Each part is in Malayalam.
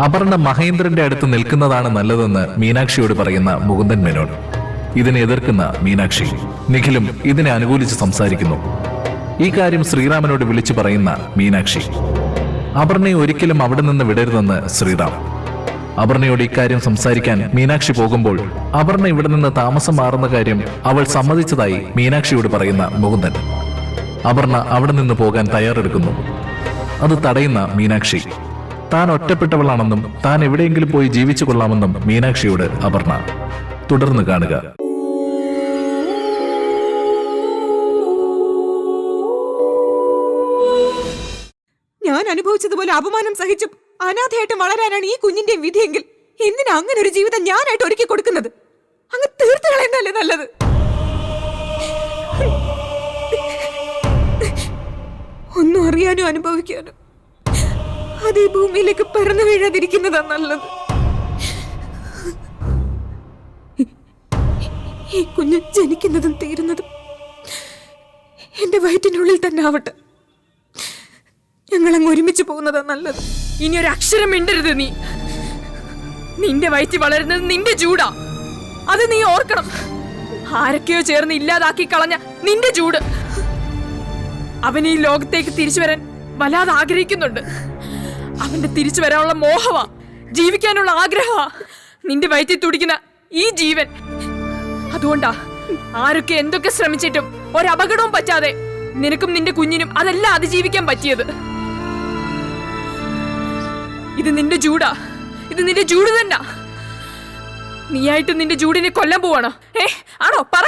അപർണ മഹേന്ദ്രന്റെ അടുത്ത് നിൽക്കുന്നതാണ് നല്ലതെന്ന് മീനാക്ഷിയോട് പറയുന്ന മുകുന്ദൻ മേനോൻ. ഇതിനെ എതിർക്കുന്ന മീനാക്ഷി. നിഖിലും ഇതിനെ അനുകൂലിച്ച് സംസാരിക്കുന്നു. ഈ കാര്യം ശ്രീറാമിനോട് വിളിച്ചു പറയുന്ന മീനാക്ഷി. അപർണയെ ഒരിക്കലും അവിടെ നിന്ന് വിടരുതെന്ന് ശ്രീറാം. അപർണയോട് ഇക്കാര്യം സംസാരിക്കാൻ മീനാക്ഷി പോകുമ്പോൾ അപർണ ഇവിടെ നിന്ന് താമസം മാറുന്ന കാര്യം അവൾ സമ്മതിച്ചതായി മീനാക്ഷിയോട് പറയുന്ന മുകുന്ദൻ. അപർണ അവിടെ നിന്ന് പോകാൻ തയ്യാറെടുക്കുന്നു. അത് തടയുന്ന മീനാക്ഷി. താൻ ഒറ്റപ്പെട്ടവളാണെന്നും താൻ എവിടെയെങ്കിലും പോയി ജീവിച്ചു കൊള്ളാമെന്നും മീനാക്ഷിയോട് അപർണ. തുടർന്ന് കാണുക. ഞാൻ അനുഭവിച്ചതുപോലെ അപമാനം സഹിച്ചും അനാഥയായിട്ട് വളരാനാണ് ഈ കുഞ്ഞിന്റെ വിധിയെങ്കിൽ എന്തിനാ അങ്ങനെ ഒരു ജീവിതം ഞാനായിട്ട് ഒരുക്കി കൊടുക്കുന്നത്? അങ്ങ് തീർത്തു കളയുന്നല്ലേ നല്ലത്. ഒന്നും അറിയാനോ അനുഭവിക്കാനോ അതേ ഭൂമിയിലേക്ക് പറന്നു വീഴാതിരിക്കുന്നതാ നല്ലത്. ഈ കുഞ്ഞ് ജനിക്കുന്നതും തീരുന്നതും എന്റെ വയറ്റിനുള്ളിൽ തന്നെ ആവട്ടെ. ഞങ്ങളങ്ങ് ഒരുമിച്ച് പോകുന്നതാ നല്ലത്. ഇനി ഒരു അക്ഷരം മിണ്ടരുത്. നിന്റെ വയറ്റി വളരുന്നത് നിന്റെ ചൂടാ. അത് നീ ഓർക്കണം. ആരൊക്കെയോ ചേർന്ന് ഇല്ലാതാക്കി കളഞ്ഞ നിന്റെ ചൂട്. അവൻ ഈ ലോകത്തേക്ക് തിരിച്ചു വരാൻ വല്ലാതെ ആഗ്രഹിക്കുന്നുണ്ട്. അവന്റെ തിരിച്ചു വരാനുള്ള മോഹവാ, ജീവിക്കാനുള്ള ആഗ്രഹമാ നിന്റെ വയറ്റിൽ തുടിക്കുന്ന ഈ ജീവൻ. അതുകൊണ്ടാ ആരൊക്കെ എന്തൊക്കെ ശ്രമിച്ചിട്ടും ഒരപകടവും പറ്റാതെ നിനക്കും നിന്റെ കുഞ്ഞിനും അതെല്ലാം അതിജീവിക്കാൻ പറ്റിയത്. ഇത് നിന്റെ ചൂടാ. ഇത് നിന്റെ ചൂട് തന്നെ. നീയായിട്ട് നിന്റെ ചൂടിനെ കൊല്ലാൻ പോവാണോ? ആണോ? പറ.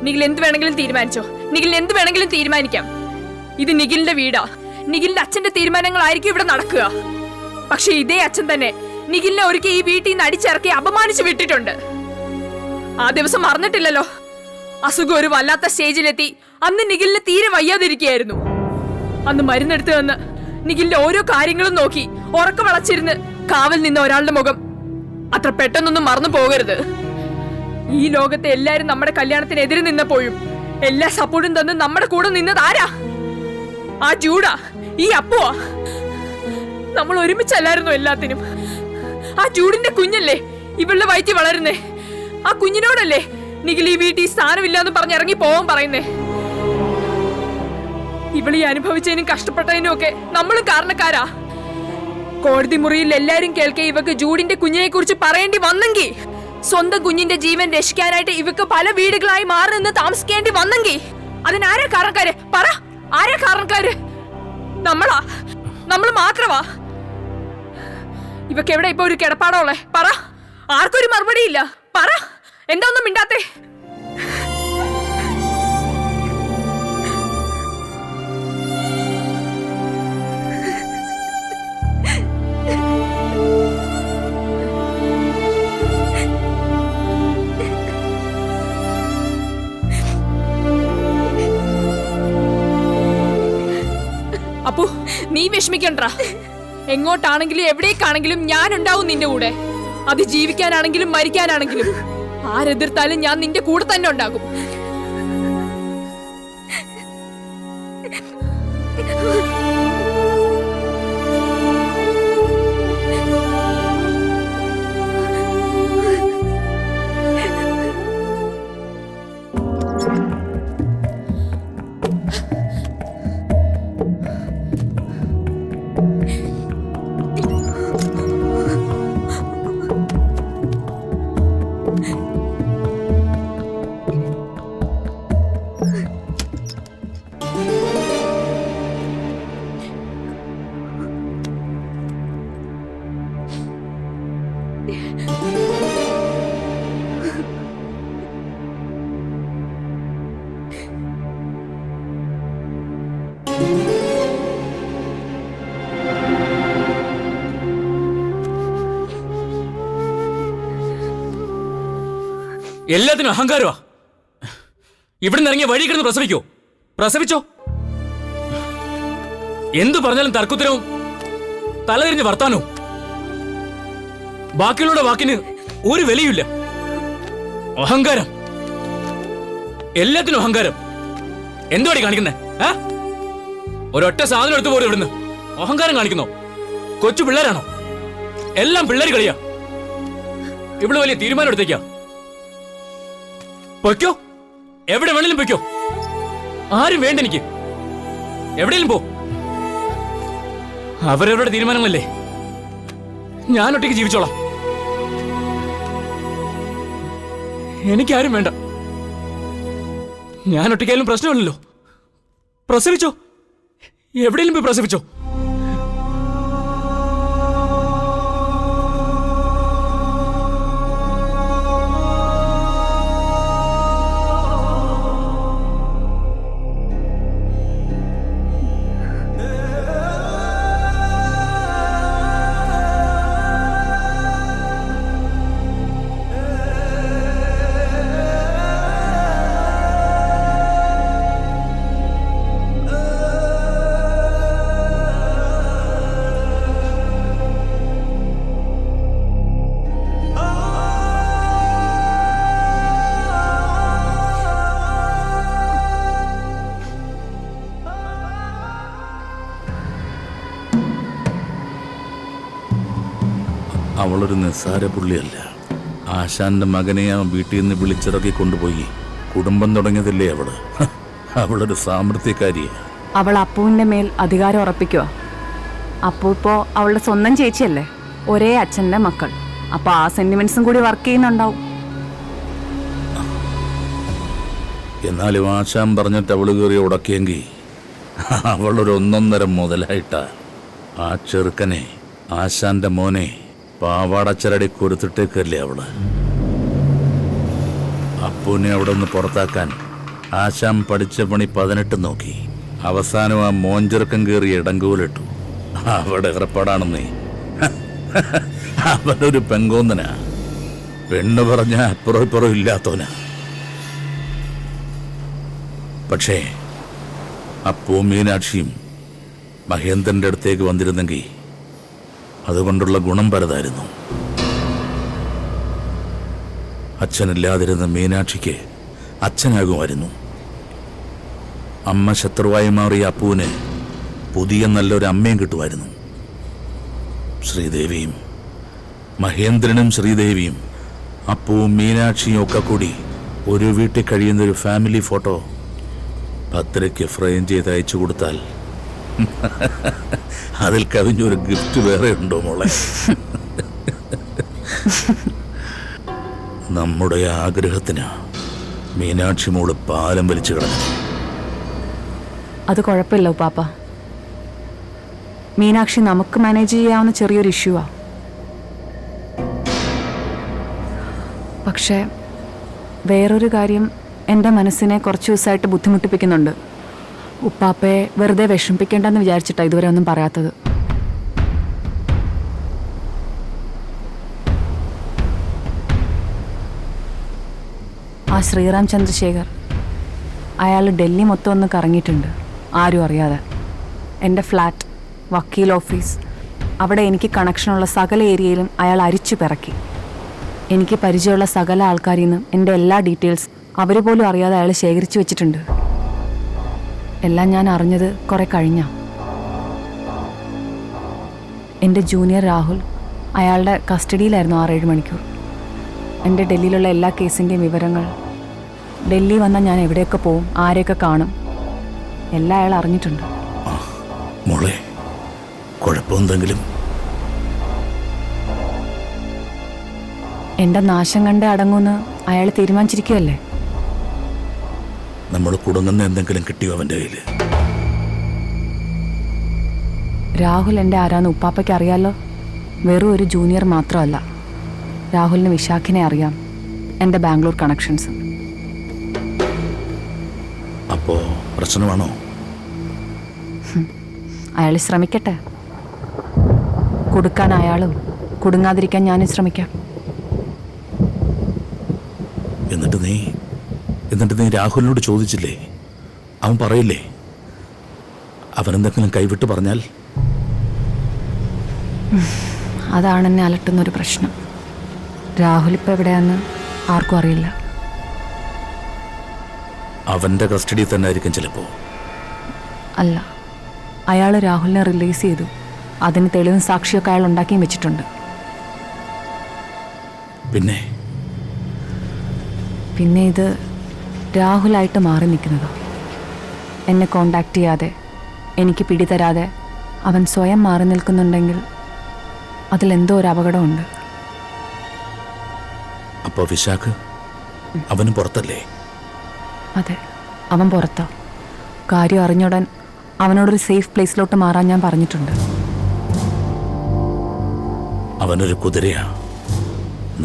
നിഖിൽ എന്ത് വേണമെങ്കിലും തീരുമാനിച്ചോ. നിഖിലിന് എന്ത് വേണമെങ്കിലും തീരുമാനിക്കാം. ഇത് നിഖിലിന്റെ വീടാ. നിഖിലിന്റെ അച്ഛന്റെ തീരുമാനങ്ങളായിരിക്കും ഇവിടെ നടക്കുക. പക്ഷെ ഇതേ അച്ഛൻ തന്നെ നിഖിലിനെ ഒരിക്കൽ ഈ വീട്ടിൽ നിന്ന് അടിച്ചിറക്കി അപമാനിച്ചു വിട്ടിട്ടുണ്ട്. ആ ദിവസം മറന്നിട്ടില്ലല്ലോ. അസുഖം ഒരു വല്ലാത്ത സ്റ്റേജിലെത്തി അന്ന് നിഖിലിന് തീരെ വയ്യാതിരിക്കുകയായിരുന്നു. അന്ന് മരുന്നെടുത്ത് വന്ന് നിഖിലിന്റെ ഓരോ കാര്യങ്ങളും നോക്കി ഉറക്ക വളച്ചിരുന്ന് കാവൽ നിന്ന ഒരാളുടെ മുഖം അത്ര പെട്ടെന്നൊന്നും മറന്നു പോകരുത്. ഈ ലോകത്തെ എല്ലാരും നമ്മുടെ കല്യാണത്തിനെതിരെ നിന്നപ്പോഴും എല്ലാ സപ്പോർട്ടും തന്ന് നമ്മുടെ കൂടെ നിന്നത് ആരാ? ആ ചൂടാ, ഈ അപ്പുവാ. നമ്മൾ ഒരുമിച്ചല്ലായിരുന്നു എല്ലാത്തിനും. ആ ചൂടിന്റെ കുഞ്ഞല്ലേ ഇവളുടെ വയറ്റി വളരുന്നേ. ആ കുഞ്ഞിനോടല്ലേ നിഖിൽ ഈ വീട്ടിൽ സ്ഥാനമില്ലാന്ന് പറഞ്ഞിറങ്ങി പോവാൻ പറയുന്നേ. ഇവളീ അനുഭവിച്ചതിനും കഷ്ടപ്പെട്ടതിനും ഒക്കെ നമ്മളും കാരണക്കാരാ. കോടതി മുറിയിൽ എല്ലാരും കേൾക്കെ ഇവക്ക് ജൂഡിന്റെ കുഞ്ഞിനെ കുറിച്ച് പറയേണ്ടി വന്നെങ്കിൽ, സ്വന്തം കുഞ്ഞിന്റെ ജീവൻ രക്ഷിക്കാനായിട്ട് ഇവക്ക് പല വീടുകളായി മാറി നിന്ന് താമസിക്കേണ്ടി വന്നെങ്കിൽ അതിനാരാ കാരണക്കാര്? പറ, ആരാ കാരണക്കാര്? നമ്മളാ. നമ്മൾ മാത്രമാ. ഇവക്ക് എവിടെ ഇപ്പൊ ഒരു കിടപ്പാടോളെ? പറ. ആർക്കൊരു മറുപടി ഇല്ല. പറ, എന്താ ഒന്നും മിണ്ടാത്തെ? അപ്പു, നീ വിഷമിക്കണ്ട. എങ്ങോട്ടാണെങ്കിലും എവിടേക്കാണെങ്കിലും ഞാൻ ഉണ്ടാവും നിന്റെ കൂടെ. അത് ജീവിക്കാനാണെങ്കിലും മരിക്കാനാണെങ്കിലും. ആരെതിർത്താലും ഞാൻ നിന്റെ കൂടെ തന്നെ ഉണ്ടാകും. എല്ലാത്തിനും അഹങ്കാരമാ. ഇവിടുന്ന് ഇറങ്ങിയ വഴി കിടന്ന് പ്രസവിക്കോ? പ്രസവിച്ചോ? എന്തു പറഞ്ഞാലും തർക്കുത്തരവും തലതിരിഞ്ഞ് വർത്താനവും. ബാക്കിയുള്ള വാക്കിന് ഒരു വിലയില്ല. അഹങ്കാരം. എല്ലാത്തിനും അഹങ്കാരം. എന്തുവാടി കാണിക്കുന്നേ? ഒരൊറ്റ സാധനം എടുത്തു പോലും ഇവിടുന്ന് അഹങ്കാരം കാണിക്കുന്നോ? കൊച്ചു പിള്ളേരാണോ? എല്ലാം പിള്ളേര് കളിയാ. ഇവിടെ വലിയ തീരുമാനം എടുത്തേക്കാ. പൊയ്ക്കോ, എവിടെ വേണേലും പൊയ്ക്കോ. ആരും വേണ്ട എനിക്ക്. എവിടെയും പോ. അവരവരുടെ തീരുമാനങ്ങളല്ലേ. ഞാൻ ഒറ്റയ്ക്ക് ജീവിച്ചോളാം. എനിക്കാരും വേണ്ട. ഞാൻ ഒറ്റയ്ക്കായാലും പ്രശ്നമില്ലല്ലോ. പ്രസവിച്ചോ, എവിടെയും പോയി പ്രസവിച്ചോ. അവളൊരു നിസ്സാര പുള്ളിയല്ല. ആശാന്റെ മകനെ അവൻ വീട്ടിൽ നിന്ന് വിളിച്ചിറക്കി കൊണ്ടുപോയി കുടുംബം തുടങ്ങിയതല്ലേ അവള്. അവളൊരു സാമർത്ഥ്യക്കാരിയാ. അവൾ അപ്പുവിന്റെ മേൽ അധികാരം ഉറപ്പിക്കുക. അപ്പു ഇപ്പോ അവളുടെ സ്വന്തം ചേച്ചിയല്ലേ, ഒരേ അച്ഛന്റെ മക്കൾ. അപ്പൊ ആ സെന്റിമെന്റ്സും കൂടി വർക്ക് ചെയ്യുന്നുണ്ടാവും. എന്നാലും ആശാൻ പറഞ്ഞിട്ട് അവള് കയറി ഉടക്കിയെങ്കിൽ അവളൊരു 1.5 മുതലായിട്ടാ. ആ ചെറുക്കനെ, ആശാന്റെ മോനെ പാവാടച്ചരടി കൊരുത്തിട്ടേക്കല്ലേ അവള്. അപ്പൂനെ അവിടെ നിന്ന് പുറത്താക്കാൻ ആശാൻ പഠിച്ച പണി 18 നോക്കി. അവസാനം ആ മോഞ്ചെറുക്കം കയറി ഇടങ്കൂലിട്ടു. അവിടെ ഏർപ്പാടാണെന്നേ. അവനൊരു പെങ്കോന്നനാ. പെണ്ണ് പറഞ്ഞ അപ്പുറം ഇപ്പുറം ഇല്ലാത്തവനാ. പക്ഷേ അപ്പൂ മീനാക്ഷിയും മഹേന്ദ്രന്റെ അടുത്തേക്ക് വന്നിരുന്നെങ്കിൽ അതുകൊണ്ടുള്ള ഗുണം പലതായിരുന്നു. അച്ഛനില്ലാതിരുന്ന മീനാക്ഷിക്ക് അച്ഛനാകുമായിരുന്നു. അമ്മ ശത്രുവായി മാറിയ അപ്പൂവിന് പുതിയ നല്ലൊരു അമ്മയും കിട്ടുമായിരുന്നു. ശ്രീദേവിയും മഹേന്ദ്രനും ശ്രീദേവിയും അപ്പൂവും മീനാക്ഷിയും ഒക്കെ കൂടി ഒരു വീട്ടിൽ കഴിയുന്നൊരു ഫാമിലി ഫോട്ടോ ഭദ്രയ്ക്ക് ഫ്രെയിം ചെയ്ത് അയച്ചു കൊടുത്താൽ അതിൽ കവിഞ്ഞൊരു ഗിഫ്റ്റ് വേറെ ഉണ്ടോ മോളെ? നമ്മുടെ ആഗ്രഹത്തിന് മീനാക്ഷി മോള് പാലം വലിച്ചു കിടന്നു. അത് കുഴപ്പമില്ല ഉപ്പാപ്പ. മീനാക്ഷി നമുക്ക് മാനേജ് ചെയ്യാവുന്ന ചെറിയൊരു ഇഷ്യൂവാ. പക്ഷേ വേറൊരു കാര്യം എൻ്റെ മനസ്സിനെ കുറച്ച് ദിവസമായിട്ട് ബുദ്ധിമുട്ടിപ്പിക്കുന്നുണ്ട്. ഉപ്പാപ്പയെ വെറുതെ വിഷമിപ്പിക്കേണ്ടെന്ന് വിചാരിച്ചിട്ടാണ് ഇതുവരെ ഒന്നും പറയാത്തത്. ആ ശ്രീറാം ചന്ദ്രശേഖർ, അയാൾ ഡൽഹി മൊത്തം ഒന്ന് കറങ്ങിയിട്ടുണ്ട്, ആരും അറിയാതെ. എൻ്റെ ഫ്ലാറ്റ്, വക്കീൽ ഓഫീസ്, അവിടെ എനിക്ക് കണക്ഷനുള്ള സകല ഏരിയയിലും അയാൾ അരിച്ചു പിറക്കി. എനിക്ക് പരിചയമുള്ള സകല ആൾക്കാരിൽ നിന്നും എൻ്റെ എല്ലാ ഡീറ്റെയിൽസ് അവർ പോലും അറിയാതെ അയാൾ ശേഖരിച്ചു വെച്ചിട്ടുണ്ട്. എല്ലാം ഞാൻ അറിഞ്ഞത് കുറെ കഴിഞ്ഞ. എൻ്റെ ജൂനിയർ രാഹുൽ അയാളുടെ കസ്റ്റഡിയിലായിരുന്നു 6-7 മണിക്കൂർ. എൻ്റെ ഡൽഹിയിലുള്ള എല്ലാ കേസിൻ്റെയും വിവരങ്ങൾ, ഡൽഹി വന്നാൽ ഞാൻ എവിടെയൊക്കെ പോവും, ആരെയൊക്കെ കാണും, എല്ലാം അയാൾ അറിഞ്ഞിട്ടുണ്ട്. മോളെ, കുഴപ്പമെന്തെങ്കിലും? എൻ്റെ നാശം കണ്ടേ അടങ്ങുമെന്ന് അയാൾ തീരുമാനിച്ചിരിക്കുകയല്ലേ. നമ്മൾ കുടുങ്ങുന്ന എന്തെങ്കിലും കിട്ടിയോ അവൻ്റെ കയ്യിൽ? രാഹുൽ എൻ്റെ ആരാന്ന് ഉപ്പാപ്പയ്ക്ക് അറിയാലോ. വെറും ഒരു ജൂനിയർ മാത്രമല്ല, രാഹുലിന് വിശാഖിനെ അറിയാം, എൻ്റെ ബാംഗ്ലൂർ കണക്ഷൻസ്. അപ്പോ പ്രശ്നമാണോ? അയാൾ ശ്രമിക്കട്ടെ. കൊടുക്കാൻ അയാളും, കുടുങ്ങാതിരിക്കാൻ ഞാനും ശ്രമിക്കാം. എന്നിട്ട് നീ രാഹുലിനോട് ചോദിച്ചില്ലേ? അവൻ പറയില്ലേ? അവനെന്തെങ്കിലും കൈവിട്ട് പറഞ്ഞാൽ? അതാണ് എന്നെ അലട്ടുന്നൊരു പ്രശ്നം. രാഹുൽ ഇപ്പം എവിടെയാന്ന് ആർക്കും അറിയില്ല. അവന്റെ കസ്റ്റഡി തന്നെ ആയിരിക്കും ചിലപ്പോ. അല്ല, അയാൾ രാഹുലിനെ റിലീസ് ചെയ്തു. അതിന് തെളിവും സാക്ഷിയൊക്കെ അയാൾ ഉണ്ടാക്കിയും വെച്ചിട്ടുണ്ട്. പിന്നെ ഇത് രാഹുലായിട്ട് മാറി നിൽക്കുന്നതോ? എന്നെ കോണ്ടാക്ട് ചെയ്യാതെ, എനിക്ക് പിടിതരാതെ അവൻ സ്വയം മാറി നിൽക്കുന്നുണ്ടെങ്കിൽ അതിലെന്തോ ഒരു അപകടമുണ്ട്. അപ്പോ വിശാഖ് അവന് പുറത്തല്ലേ? അതെ, അവൻ പുറത്താ. കാര്യം അറിഞ്ഞുടൻ അവനോടൊരു സേഫ് പ്ലേസിലോട്ട് മാറാൻ ഞാൻ പറഞ്ഞിട്ടുണ്ട്. അവനൊരു കുതിരയാ.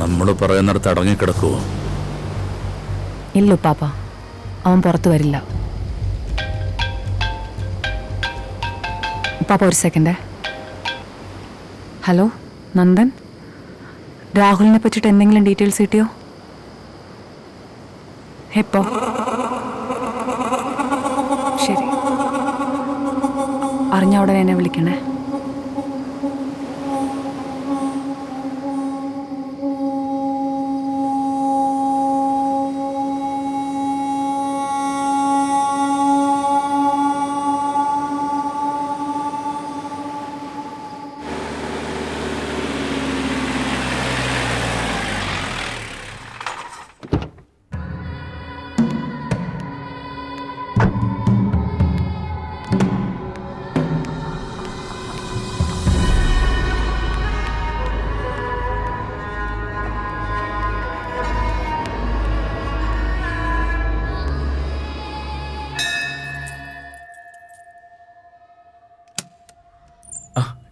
നമ്മൾ പറയുന്നിടത്ത് അടങ്ങിക്കിടക്കുവോ? ഇല്ല ഉപ്പാപ്പ, അവൻ പുറത്തു വരില്ല. ഉപ്പാപ്പ ഒരു സെക്കൻഡേ. ഹലോ നന്ദൻ, രാഹുലിനെ പറ്റിയിട്ട് എന്തെങ്കിലും ഡീറ്റെയിൽസ് കിട്ടിയോ? എപ്പോ? ശരി, അറിഞ്ഞ ഉടനെ എന്നെ വിളിക്കണേ.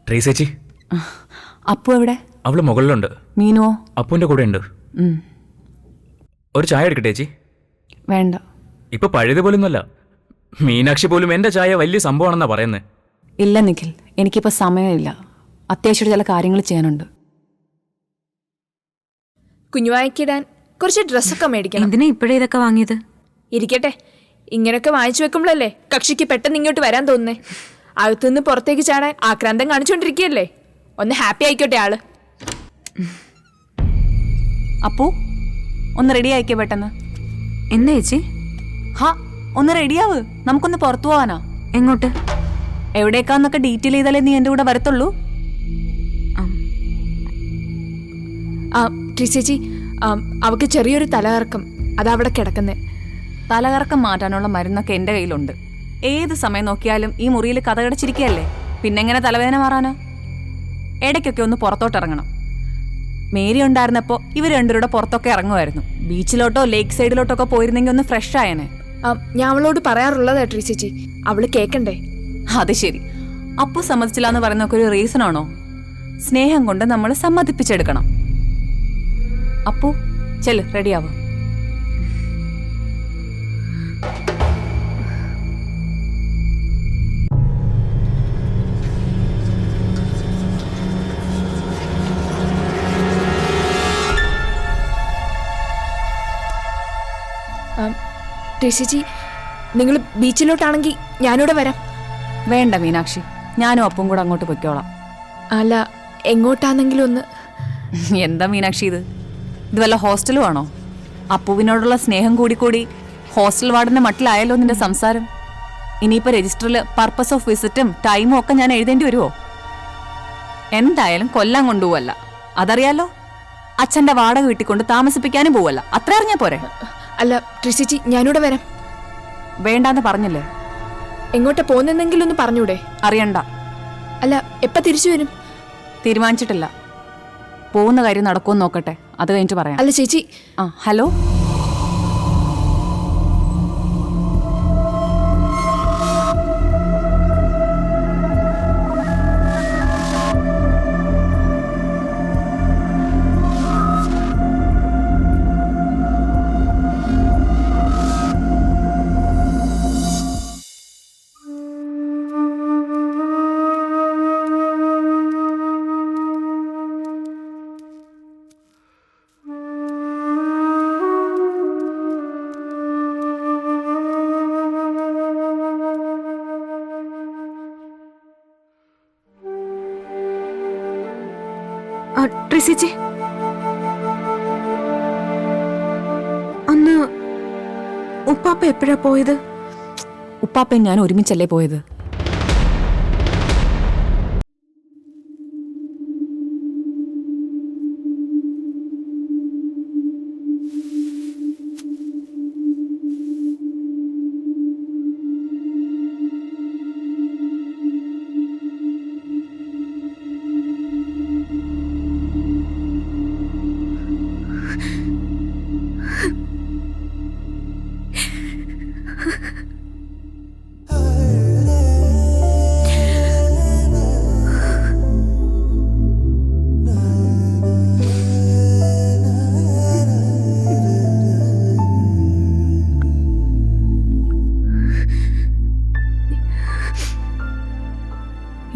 ട്രേസേച്ചി, അപ്പു എവിടെ? അവള് മുകളിലുണ്ട്. മീനുവോ? അപ്പുവിന്റെ കൂടെ ഉണ്ട്. ഒരു ചായ എടുക്കട്ടെ ചേച്ചി? വേണ്ട. ഇപ്പൊ പഴയതുപോലൊന്നുമല്ല. മീനാക്ഷി പോലും എന്റെ ചായ വലിയ സംഭവമാണെന്നാ പറയുന്നത്. ഇല്ല നിഖിൽ, എനിക്കിപ്പോൾ സമയമില്ല. അത്യാവശ്യം ചില കാര്യങ്ങൾ ചെയ്യാനുണ്ട്. കുഞ്ഞുവായിക്കിടാൻ കുറച്ച് ഡ്രസ്സൊക്കെ മേടിക്കണം. എന്തിനാ ഇപ്പോഴേ ഇതൊക്കെ വാങ്ങിയത്? ഇരിക്കട്ടെ, ഇങ്ങനെയൊക്കെ വാങ്ങിച്ചു വെക്കുമ്പോഴല്ലേ കക്ഷിക്ക് പെട്ടെന്ന് ഇങ്ങോട്ട് വരാൻ തോന്നുന്നേ. അകത്തുനിന്ന് പുറത്തേക്ക് ചാടാൻ ആക്രാന്തം കാണിച്ചോണ്ടിരിക്കുകയല്ലേ. ഒന്ന് ഹാപ്പി ആയിക്കോട്ടെ ആള്. അപ്പു, ഒന്ന് റെഡി ആയിക്കേ പെട്ടെന്ന്. എന്താ ചേച്ചി? ഹാ, ഒന്ന് റെഡിയാവ്, നമുക്കൊന്ന് പുറത്തു പോവാനാ. എങ്ങോട്ട്? എവിടേക്കാന്നൊക്കെ ഡീറ്റെയിൽ ചെയ്താലേ നീ എൻ്റെ കൂടെ വരത്തുള്ളൂ. ട്രിസേച്ചി, അവക്ക് ചെറിയൊരു തലകറക്കം, അതവിടെ കിടക്കുന്നേ. തലകറക്കം മാറ്റാനുള്ള മരുന്നൊക്കെ എൻ്റെ കയ്യിലുണ്ട്. ഏത് സമയം നോക്കിയാലും ഈ മുറിയിൽ കഥകടച്ചിരിക്കുകയല്ലേ, പിന്നെങ്ങനെ തലവേദന മാറാനാ? ഇടയ്ക്കൊക്കെ ഒന്ന് പുറത്തോട്ടിറങ്ങണം. മേരി ഉണ്ടായിരുന്നപ്പോൾ ഇവർ രണ്ടുപേരുടെ പുറത്തൊക്കെ ഇറങ്ങുമായിരുന്നു. ബീച്ചിലോട്ടോ ലേക്ക് സൈഡിലോട്ടോ ഒക്കെ പോയിരുന്നെങ്കിൽ ഒന്ന് ഫ്രഷ് ആയനെ. ഞാൻ അവളോട് പറയാറുള്ളതാ ട്രിസേച്ചി, അവള് കേക്കണ്ടേ. അത് ശരി, അപ്പു സമ്മതിച്ചില്ല എന്ന് പറയുന്നൊക്കെ ഒരു റീസൺ ആണോ? സ്നേഹം കൊണ്ട് നമ്മൾ സമ്മതിപ്പിച്ചെടുക്കണം. അപ്പു ചെല്, റെഡിയാവും. ട്രിസേച്ചി, നിങ്ങൾ ബീച്ചിലോട്ടാണെങ്കിൽ ഞാനിവിടെ വരാം. വേണ്ട മീനാക്ഷി, ഞാനും അപ്പും കൂടെ അങ്ങോട്ട് പൊയ്ക്കോളാം. അല്ല, എങ്ങോട്ടാണെങ്കിലും ഒന്ന്. എന്താ മീനാക്ഷി ഇത് വല്ല ഹോസ്റ്റലും ആണോ? അപ്പുവിനോടുള്ള സ്നേഹം കൂടി ഹോസ്റ്റൽ വാർഡിന്റെ മട്ടിലായല്ലോ നിന്റെ സംസാരം. ഇനിയിപ്പോൾ രജിസ്റ്ററിൽ പർപ്പസ് ഓഫ് വിസിറ്റും ടൈമും ഒക്കെ ഞാൻ എഴുതേണ്ടി വരുമോ? എന്തായാലും കൊല്ലാൻ കൊണ്ടുപോവല്ല, അതറിയാലോ. അച്ഛൻ്റെ വാടക വീട്ടിക്കൊണ്ട് താമസിപ്പിക്കാനും പോവല്ല, അത്ര അറിഞ്ഞാ പോരെ? അല്ല ട്രിസേച്ചി, ഞാനിവിടെ വരാം. വേണ്ടാന്ന് പറഞ്ഞില്ലേ? എങ്ങോട്ടാ പോകുന്നെങ്കിലും ഒന്ന് പറഞ്ഞൂടെ? അറിയണ്ട. അല്ല, എപ്പോൾ തിരിച്ചു വരും? തീരുമാനിച്ചിട്ടില്ല. പോകുന്ന കാര്യം നടക്കുമെന്ന് നോക്കട്ടെ, അത് കഴിഞ്ഞിട്ട് പറയാം. അല്ല ചേച്ചി. ഹലോ. ട്രിസേച്ചി, അന്ന് ഉപ്പാപ്പ എപ്പോഴാ പോയത്? ഉപ്പാപ്പയും ഞാൻ ഒരുമിച്ചല്ലേ പോയത്.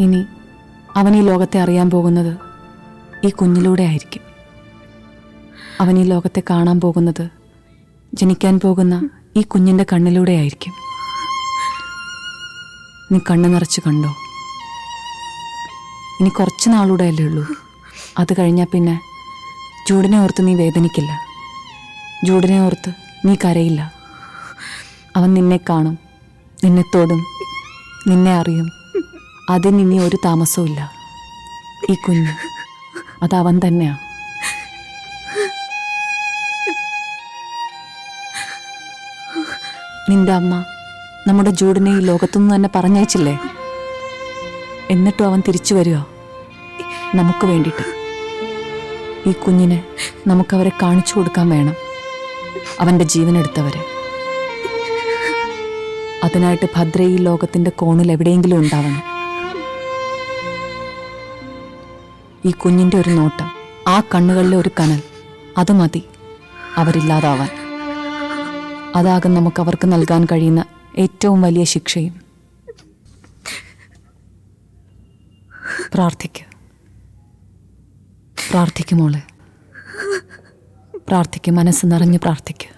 ഇനി അവൻ ഈ ലോകത്തെ അറിയാൻ പോകുന്നത് ഈ കുഞ്ഞിലൂടെ ആയിരിക്കും. അവൻ ഈ ലോകത്തെ കാണാൻ പോകുന്നത് ജനിക്കാൻ പോകുന്ന ഈ കുഞ്ഞിൻ്റെ കണ്ണിലൂടെ ആയിരിക്കും. നീ കണ്ണു നിറച്ച് കണ്ടോ. ഇനി കുറച്ച് നാളൂടെ അല്ലേ ഉള്ളൂ. അത് കഴിഞ്ഞാൽ പിന്നെ ജൂഡിനെ ഓർത്ത് നീ വേദനിക്കില്ല. ജൂഡിനെ ഓർത്ത് നീ കരയില്ല. അവൻ നിന്നെ കാണും, നിന്നെ തൊടും, നിന്നെ അറിയും. അതിനി ഒരു താമസവും ഇല്ല. ഈ കുഞ്ഞ് അതവൻ തന്നെയാ. നിന്റെ അമ്മ നമ്മുടെ ജൂഡിനെ ഈ ലോകത്തുനിന്ന് തന്നെ പറഞ്ഞയച്ചില്ലേ? എന്നിട്ടും അവൻ തിരിച്ചു വരിക നമുക്ക് വേണ്ടിയിട്ട്. ഈ കുഞ്ഞിനെ നമുക്കവരെ കാണിച്ചു കൊടുക്കാൻ വേണം, അവൻ്റെ ജീവനെടുത്തവരെ. അതിനായിട്ട് ഭദ്ര ഈ ലോകത്തിൻ്റെ കോണിൽ എവിടെയെങ്കിലും ഉണ്ടാവണം. ഈ കുഞ്ഞിൻ്റെ ഒരു നോട്ടം, ആ കണ്ണുകളിലെ ഒരു കനൽ, അത് മതി അവരില്ലാതാവാൻ. അതാകും നമുക്ക് അവർക്ക് നൽകാൻ കഴിയുന്ന ഏറ്റവും വലിയ ശിക്ഷയും. പ്രാർത്ഥിക്കും മോളെ, പ്രാർത്ഥിക്കും, മനസ്സ് നിറഞ്ഞ് പ്രാർത്ഥിക്കും.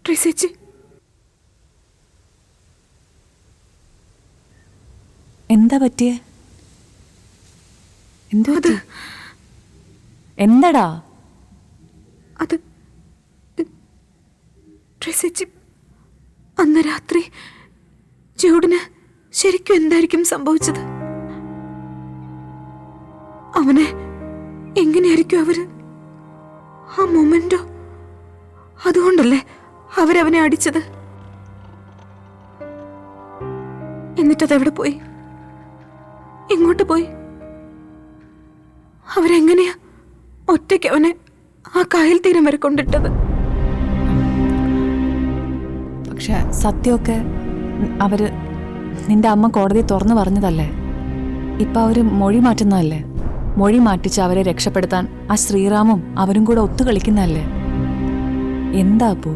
ട്രിസി, എന്താ പറ്റിയേ? എന്താടാ അത്? ട്രിസി, അന്ന് രാത്രി ജൂഡിന് ശരിക്കും എന്തായിരിക്കും സംഭവിച്ചത്? അവനെ എങ്ങനെയായിരിക്കും അവര് ആ മൊമെന്റോ? അതുകൊണ്ടല്ലേ അവരവനെ അടിച്ചത്? എന്നിട്ടതെവിടെ പോയി? എങ്ങോട്ട് പോയി? അവരെങ്ങനെയാ ഒറ്റയ്ക്ക് അവനെ ആ കായൽ തീരം വരെ കൊണ്ടിട്ടത്? പക്ഷെ സത്യമൊക്കെ അവര് നിന്റെ അമ്മ കോടതി തുറന്നു പറഞ്ഞതല്ലേ. ഇപ്പൊ അവര് മൊഴി മാറ്റുന്നതല്ലേ. മൊഴി മാറ്റിച്ച് അവരെ രക്ഷപ്പെടുത്താൻ ആ ശ്രീറാമും അവരും കൂടെ ഒത്തുകളിക്കുന്നതല്ലേ. എന്താ അപ്പോ?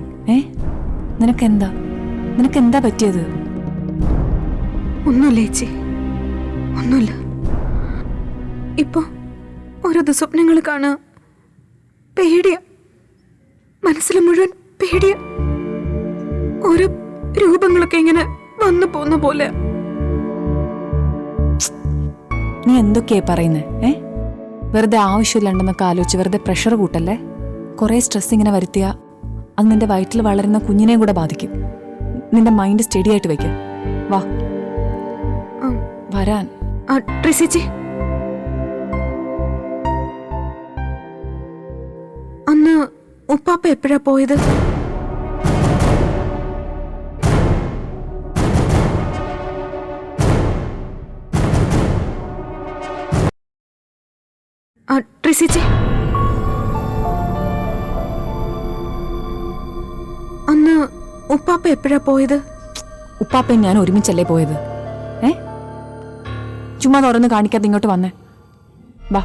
നിനക്കെന്താ പറ്റിയത്? ഒന്നുമില്ല ചേച്ചി, ഒന്നുമില്ല. ഇപ്പൊ ഓരോ ദുസ്വപ്നങ്ങൾ കാണുക, പേടിയ, മനസ്സിൽ മുഴുവൻ പേടിയ. ഓരോ രൂപങ്ങളൊക്കെ ഇങ്ങനെ വന്നു പോകുന്ന പോലെ. നീ എന്തൊക്കെയാ പറയുന്നേ? വെറുതെ ആവശ്യമില്ലാണ്ടെന്നൊക്കെ ആലോചിച്ച് വെറുതെ പ്രഷർ കൂട്ടല്ലേ. കുറെ സ്ട്രെസ് ഇങ്ങനെ വരുത്തിയ അത് നിന്റെ വയറ്റിൽ വളരുന്ന കുഞ്ഞിനെയും കൂടെ ബാധിക്കും. നിന്റെ മൈൻഡ് സ്റ്റഡി ആയിട്ട് വെക്ക. വാ വരാൻ. ട്രിസി, അന്ന് ഉപ്പാപ്പ എപ്പോഴാ പോയത്? ട്രിസി, അന്ന് ഉപ്പാപ്പ എപ്പോഴാ പോയത്? ഉപ്പാപ്പയും ഞാൻ ഒരുമിച്ചല്ലേ പോയത്. ചുമ്മാ തുറന്ന് കാണിക്കാതെ ഇങ്ങോട്ട് വന്നേ. വാ.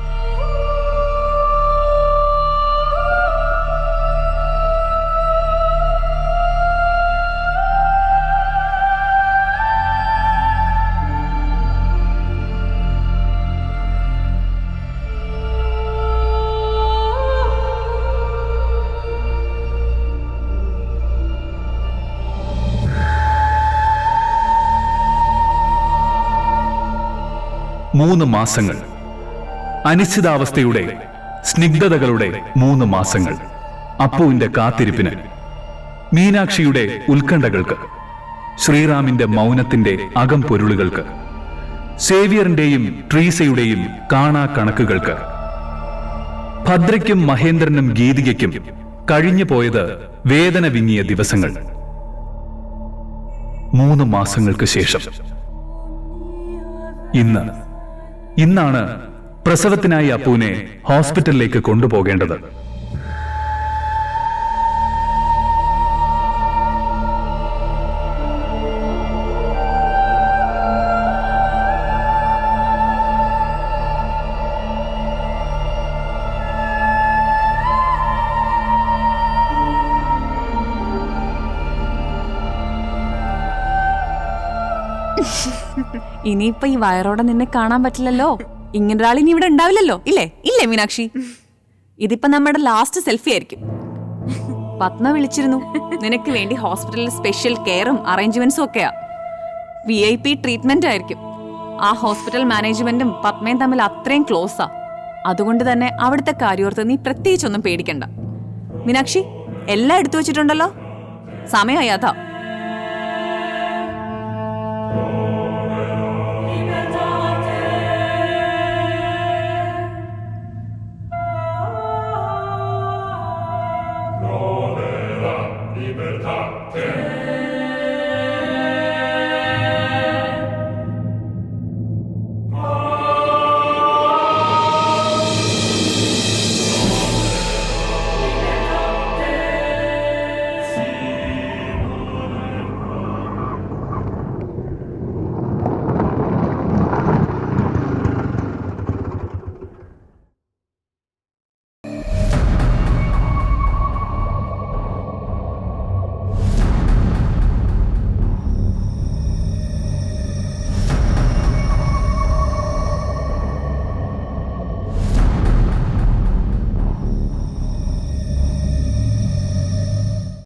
മൂന്ന് മാസങ്ങൾ, അനിശ്ചിതാവസ്ഥയുടെ സ്നിഗ്ധതകളുടെ 3 മാസങ്ങൾ. അപ്പുവിന്റെ കാത്തിരിപ്പിന്, മീനാക്ഷിയുടെ ഉത്കണ്ഠകൾക്ക്, ശ്രീറാമിന്റെ മൗനത്തിന്റെ അകംപൊരുളുകൾക്ക്, സേവിയറിന്റെയും ട്രീസയുടെയും കാണാ കണക്കുകൾക്ക്, ഭദ്രയ്ക്കും മഹേന്ദ്രനും ഗീതികയ്ക്കും കഴിഞ്ഞു പോയത് വേദന വിങ്ങിയ ദിവസങ്ങൾ. 3 മാസങ്ങൾക്ക് ശേഷം ഇന്നാണ് പ്രസവത്തിനായി അപ്പുവിനെ ഹോസ്പിറ്റലിലേക്ക് കൊണ്ടുപോകേണ്ടത്. ഇനിയിപ്പൊ ഈ വയറോടെ നിന്നെ കാണാൻ പറ്റില്ലല്ലോ. ഇങ്ങനൊരാൾ ഇനി ഇവിടെ ഉണ്ടാവില്ലല്ലോ. ഇല്ലേ മീനാക്ഷി? ഇതിപ്പോ നമ്മുടെ ലാസ്റ്റ് സെൽഫി ആയിരിക്കും. പത്മ വിളിച്ചിരുന്നു, നിനക്ക് വേണ്ടി ഹോസ്പിറ്റലിൽ സ്പെഷ്യൽ കെയറും അറേഞ്ച്മെന്റ്സും ഒക്കെയാ. VIP ട്രീറ്റ്മെന്റ് ആയിരിക്കും. ആ ഹോസ്പിറ്റൽ മാനേജ്മെന്റും പത്മയും തമ്മിൽ അത്രയും ക്ലോസാ. അതുകൊണ്ട് തന്നെ അവിടുത്തെ കാര്യോർത്ത് നീ പ്രത്യേകിച്ചൊന്നും പേടിക്കണ്ട. മീനാക്ഷി, എല്ലാം എടുത്തു വെച്ചിട്ടുണ്ടല്ലോ. സമയമായാതാ.